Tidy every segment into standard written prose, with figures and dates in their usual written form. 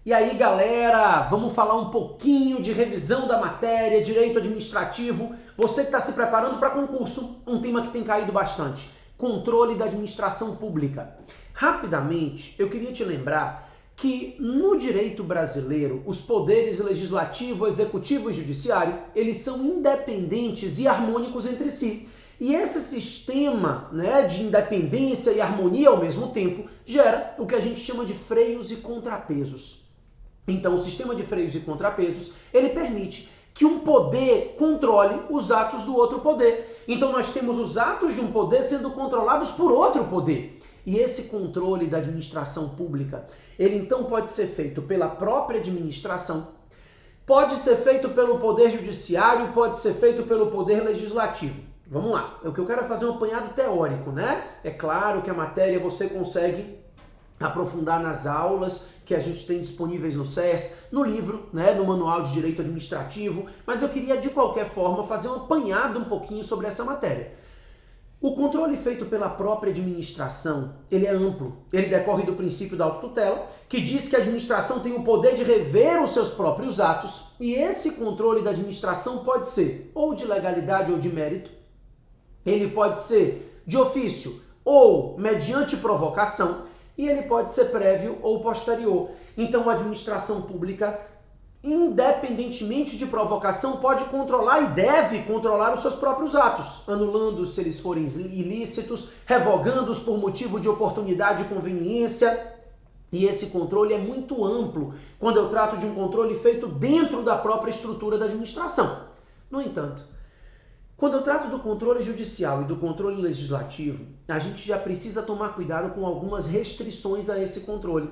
E aí, galera, vamos falar um pouquinho de revisão da matéria, direito administrativo. Você que está se preparando para concurso, um tema que tem caído bastante: controle da administração pública. Rapidamente, eu queria te lembrar que no direito brasileiro, os poderes legislativo, executivo e judiciário, eles são independentes e harmônicos entre si. E esse sistema, de independência e harmonia ao mesmo tempo gera o que a gente chama de freios e contrapesos. Então, o sistema de freios e contrapesos, ele permite que um poder controle os atos do outro poder. Então, nós temos os atos de um poder sendo controlados por outro poder. E esse controle da administração pública, ele então pode ser feito pela própria administração, pode ser feito pelo poder judiciário, pode ser feito pelo poder legislativo. Vamos lá, o que eu quero é fazer um apanhado teórico, É claro que a matéria você consegue aprofundar nas aulas que a gente tem disponíveis no SES, no livro, no Manual de Direito Administrativo, mas eu queria de qualquer forma fazer um apanhado um pouquinho sobre essa matéria. O controle feito pela própria administração, ele é amplo, ele decorre do princípio da autotutela, que diz que a administração tem o poder de rever os seus próprios atos, e esse controle da administração pode ser ou de legalidade ou de mérito, ele pode ser de ofício ou mediante provocação, e ele pode ser prévio ou posterior. Então, a administração pública, independentemente de provocação, pode controlar e deve controlar os seus próprios atos, anulando-os se eles forem ilícitos, revogando-os por motivo de oportunidade e conveniência. E esse controle é muito amplo quando eu trato de um controle feito dentro da própria estrutura da administração. No entanto, quando eu trato do controle judicial e do controle legislativo, a gente já precisa tomar cuidado com algumas restrições a esse controle.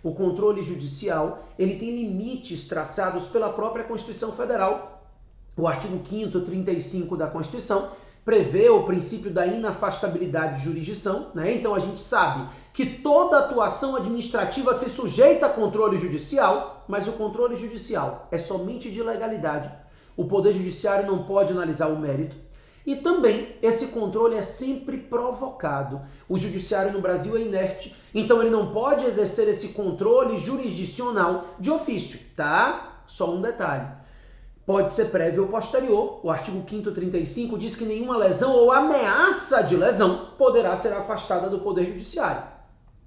O controle judicial, ele tem limites traçados pela própria Constituição Federal. O artigo 5º, 35 da Constituição prevê o princípio da inafastabilidade de jurisdição, Então a gente sabe que toda atuação administrativa se sujeita a controle judicial, mas o controle judicial é somente de legalidade. O Poder Judiciário não pode analisar o mérito. E também esse controle é sempre provocado. O Judiciário no Brasil é inerte, então ele não pode exercer esse controle jurisdicional de ofício, Só um detalhe. Pode ser prévio ou posterior. O artigo 5º, 35 diz que nenhuma lesão ou ameaça de lesão poderá ser afastada do Poder Judiciário.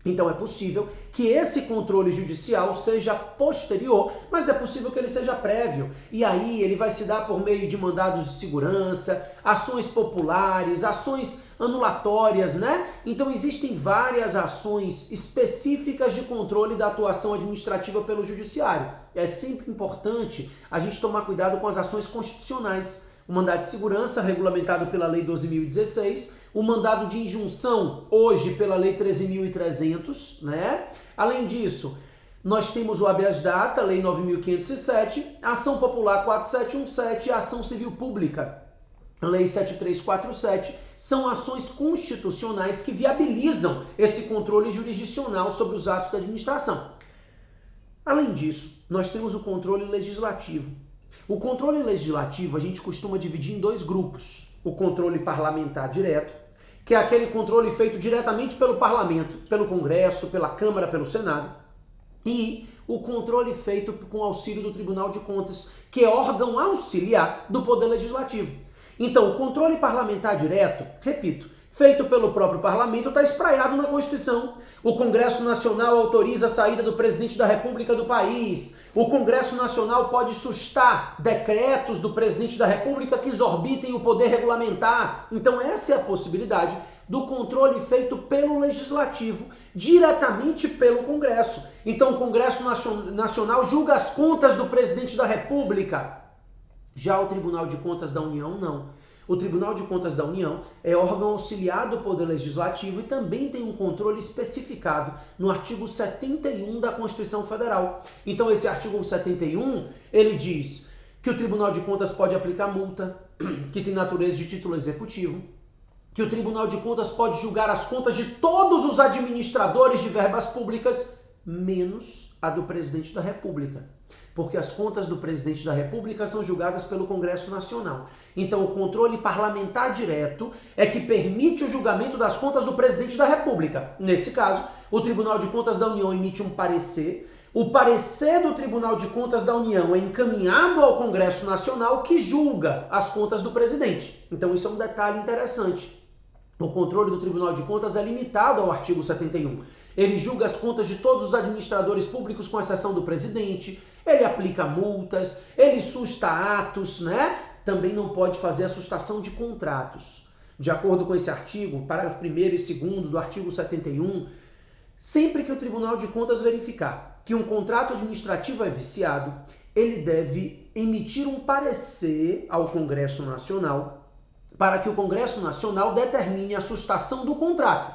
Então é possível que esse controle judicial seja posterior, mas é possível que ele seja prévio. E aí ele vai se dar por meio de mandados de segurança, ações populares, ações anulatórias, Então existem várias ações específicas de controle da atuação administrativa pelo judiciário. É sempre importante a gente tomar cuidado com as ações constitucionais. O mandado de segurança, regulamentado pela Lei 12.016, o mandado de injunção, hoje pela Lei 13.300, Além disso, nós temos o habeas data, Lei 9.507, a ação popular 4717 e a ação civil pública, Lei 7347, são ações constitucionais que viabilizam esse controle jurisdicional sobre os atos da administração. Além disso, nós temos o controle legislativo. O controle legislativo a gente costuma dividir em dois grupos. O controle parlamentar direto, que é aquele controle feito diretamente pelo parlamento, pelo Congresso, pela Câmara, pelo Senado. E o controle feito com auxílio do Tribunal de Contas, que é órgão auxiliar do Poder Legislativo. Então, o controle parlamentar direto, repito, feito pelo próprio parlamento, está espraiado na Constituição. O Congresso Nacional autoriza a saída do presidente da República do país. O Congresso Nacional pode sustar decretos do presidente da República que exorbitem o poder regulamentar. Então essa é a possibilidade do controle feito pelo Legislativo, diretamente pelo Congresso. Então o Congresso Nacional julga as contas do presidente da República. Já o Tribunal de Contas da União, não. O Tribunal de Contas da União é órgão auxiliar do Poder Legislativo e também tem um controle especificado no artigo 71 da Constituição Federal. Então esse artigo 71, ele diz que o Tribunal de Contas pode aplicar multa, que tem natureza de título executivo, que o Tribunal de Contas pode julgar as contas de todos os administradores de verbas públicas, menos a do presidente da República. Porque as contas do presidente da República são julgadas pelo Congresso Nacional. Então, o controle parlamentar direto é que permite o julgamento das contas do presidente da República. Nesse caso, o Tribunal de Contas da União emite um parecer, O parecer do Tribunal de Contas da União é encaminhado ao Congresso Nacional, que julga as contas do presidente. Então isso é um detalhe interessante. O controle do Tribunal de Contas é limitado ao artigo 71. Ele julga as contas de todos os administradores públicos, com exceção do presidente, ele aplica multas, ele susta atos, né? Também não pode fazer a sustação de contratos. De acordo com esse artigo, parágrafo 1º e 2º do artigo 71, sempre que o Tribunal de Contas verificar que um contrato administrativo é viciado, ele deve emitir um parecer ao Congresso Nacional para que o Congresso Nacional determine a sustação do contrato.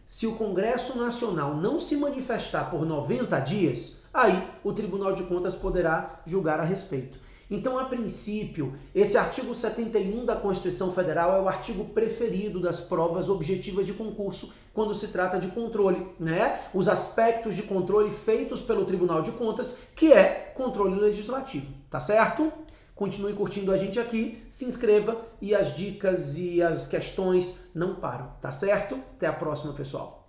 Se o Congresso Nacional não se manifestar por 90 dias, aí o Tribunal de Contas poderá julgar a respeito. Então, a princípio, esse artigo 71 da Constituição Federal é o artigo preferido das provas objetivas de concurso quando se trata de controle, né? Os aspectos de controle feitos pelo Tribunal de Contas, que é controle legislativo, tá certo? Continue curtindo a gente aqui, se inscreva e as dicas e as questões não param, tá certo? Até a próxima, pessoal.